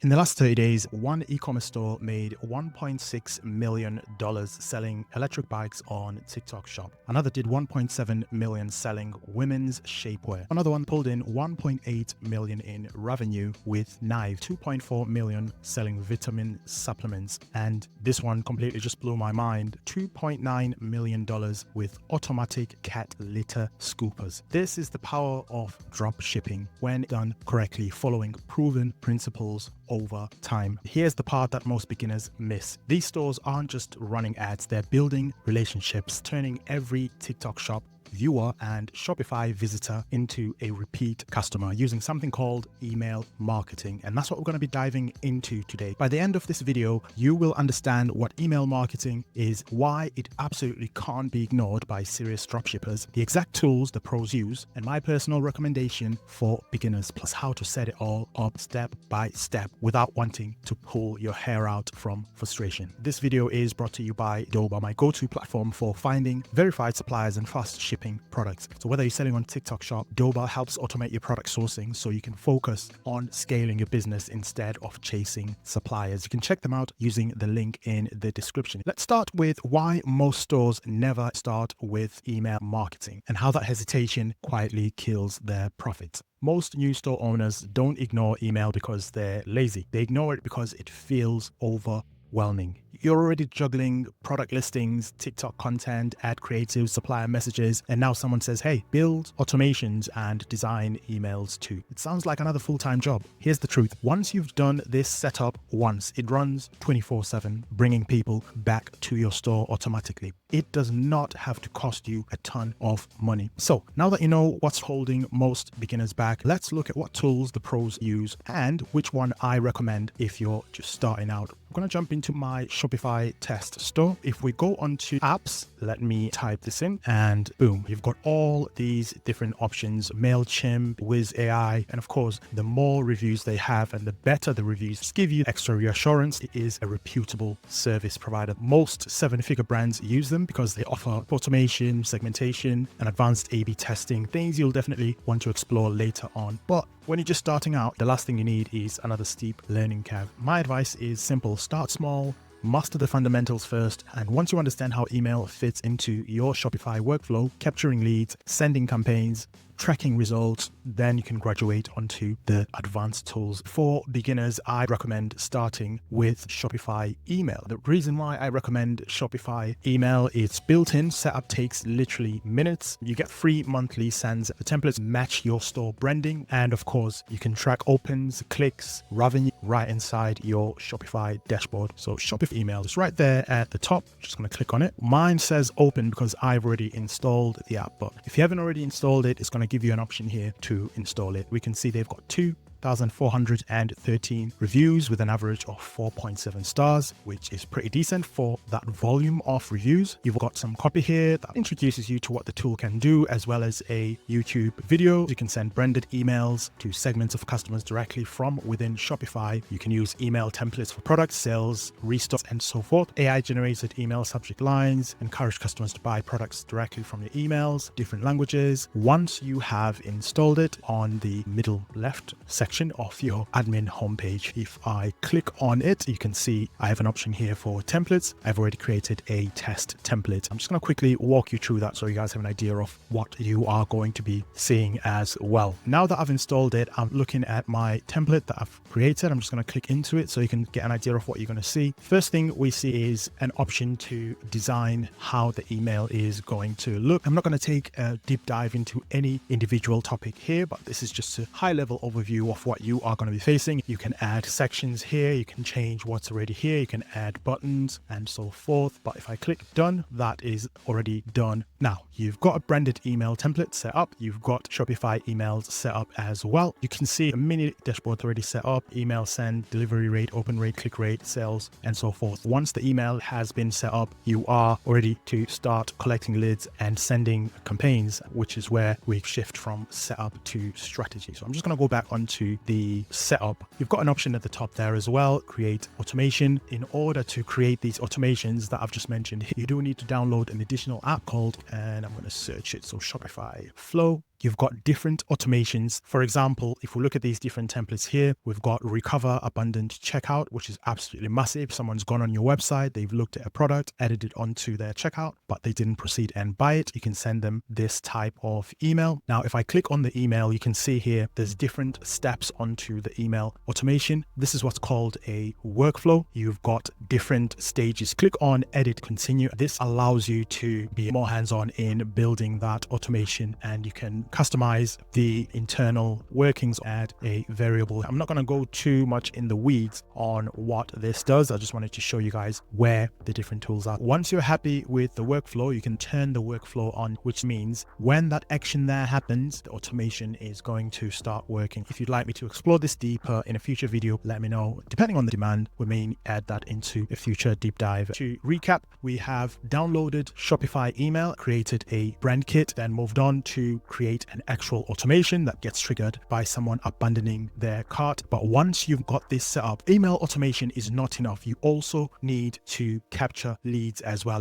In the last 30 days, one e-commerce store made $1.6 million selling electric bikes on TikTok Shop. Another did $1.7 million selling women's shapewear. Another one pulled in $1.8 million in revenue with knives, $2.4 million selling vitamin supplements. And this one completely just blew my mind, $2.9 million with automatic cat litter scoopers. This is the power of drop shipping when done correctly, following proven principles over time. Here's the part that most beginners miss. These stores aren't just running ads, they're building relationships, turning every TikTok shop viewer and Shopify visitor into a repeat customer using something called email marketing. And that's what we're going to be diving into today. By the end of this video, you will understand what email marketing is, why it absolutely can't be ignored by serious dropshippers, the exact tools the pros use, and my personal recommendation for beginners, plus how to set it all up step by step without wanting to pull your hair out from frustration. This video is brought to you by Doba, my go-to platform for finding verified suppliers and fast shipping products. So whether you're selling on TikTok Shop, Doba helps automate your product sourcing so you can focus on scaling your business instead of chasing suppliers. You can check them out using the link in the description. Let's start with why most stores never start with email marketing and how that hesitation quietly kills their profits. Most new store owners don't ignore email because they're lazy. They ignore it because it feels overwhelming. You're already juggling product listings, TikTok content, ad creative, supplier messages, and now someone says, hey, build automations and design emails too. It sounds like another full-time job. Here's the truth. Once you've done this setup once, it runs 24/7, bringing people back to your store automatically. It does not have to cost you a ton of money. So now that you know what's holding most beginners back, let's look at what tools the pros use and which one I recommend if you're just starting out. I'm going to jump into my Shopify test store. If we go onto apps, let me type this in and boom, you've got all these different options, MailChimp, Wiz AI, and of course, the more reviews they have and the better the reviews just give you extra reassurance. It is a reputable service provider. Most seven-figure brands use them because they offer automation, segmentation, and advanced A/B testing, things you'll definitely want to explore later on. But when you're just starting out, the last thing you need is another steep learning curve. My advice is simple. Start small, master the fundamentals first, and once you understand how email fits into your Shopify workflow, capturing leads, sending campaigns, tracking results, then you can graduate onto the advanced tools. For beginners, I recommend starting with Shopify email. The reason why I recommend Shopify email, it's built-in, setup takes literally minutes. You get free monthly sends. The templates match your store branding, and of course, you can track opens, clicks, revenue right inside your Shopify dashboard. So Shopify email is right there at the top. Just gonna click on it. Mine says open because I've already installed the app, but if you haven't already installed it, it's gonna give you an option here to install it. We can see they've got 2,413 reviews with an average of 4.7 stars, which is pretty decent for that volume of reviews. You've got some copy here that introduces you to what the tool can do, as well as a YouTube video. You can send branded emails to segments of customers directly from within Shopify. You can use email templates for products, sales, restocks, and so forth. AI generated email subject lines encourage customers to buy products directly from your emails, different languages. Once you have installed it, on the middle left section of your admin homepage, if I click on it, you can see I have an option here for templates. I've already created a test template. I'm just going to quickly walk you through that so you guys have an idea of what you are going to be seeing as well. Now that I've installed it, I'm looking at my template that I've created. I'm just going to click into it so you can get an idea of what you're going to see. First thing we see is an option to design how the email is going to look. I'm not going to take a deep dive into any individual topic here, but this is just a high-level overview of what you are going to be facing. You can add sections here, you can change what's already here, you can add buttons and so forth. But if I click done, that is already done. Now you've got a branded email template set up, you've got Shopify emails set up as well. You can see a mini dashboard already set up, email send, delivery rate, open rate, click rate, sales, and so forth. Once the email has been set up, you are ready to start collecting leads and sending campaigns, which is where we shift from setup to strategy. So I'm just going to go back onto the setup. You've got an option at the top there as well, create automation. In order to create these automations that I've just mentioned, you do need to download an additional app called, and I'm going to search it, so Shopify Flow. you've got different automations. For example, if we look at these different templates here, we've got recover abundant checkout, which is absolutely massive. Someone's gone on your website, they've looked at a product, added it onto their checkout, but they didn't proceed and buy it. You can send them this type of email. Now, if I click on the email, you can see here there's different steps onto the email automation. This is what's called a workflow. You've got different stages. Click on edit continue. This allows you to be more hands-on in building that automation, and you can customize the internal workings, add a variable. I'm not going to go too much in the weeds on what this does. I just wanted to show you guys where the different tools are. Once you're happy with the workflow, you can turn the workflow on, which means when that action there happens, the automation is going to start working. If you'd like me to explore this deeper in a future video, let me know. Depending on the demand, we may add that into a future deep dive. To recap, we have downloaded Shopify email, created a brand kit, then moved on to create an actual automation that gets triggered by someone abandoning their cart. But once you've got this set up, email automation is not enough. You also need to capture leads as well.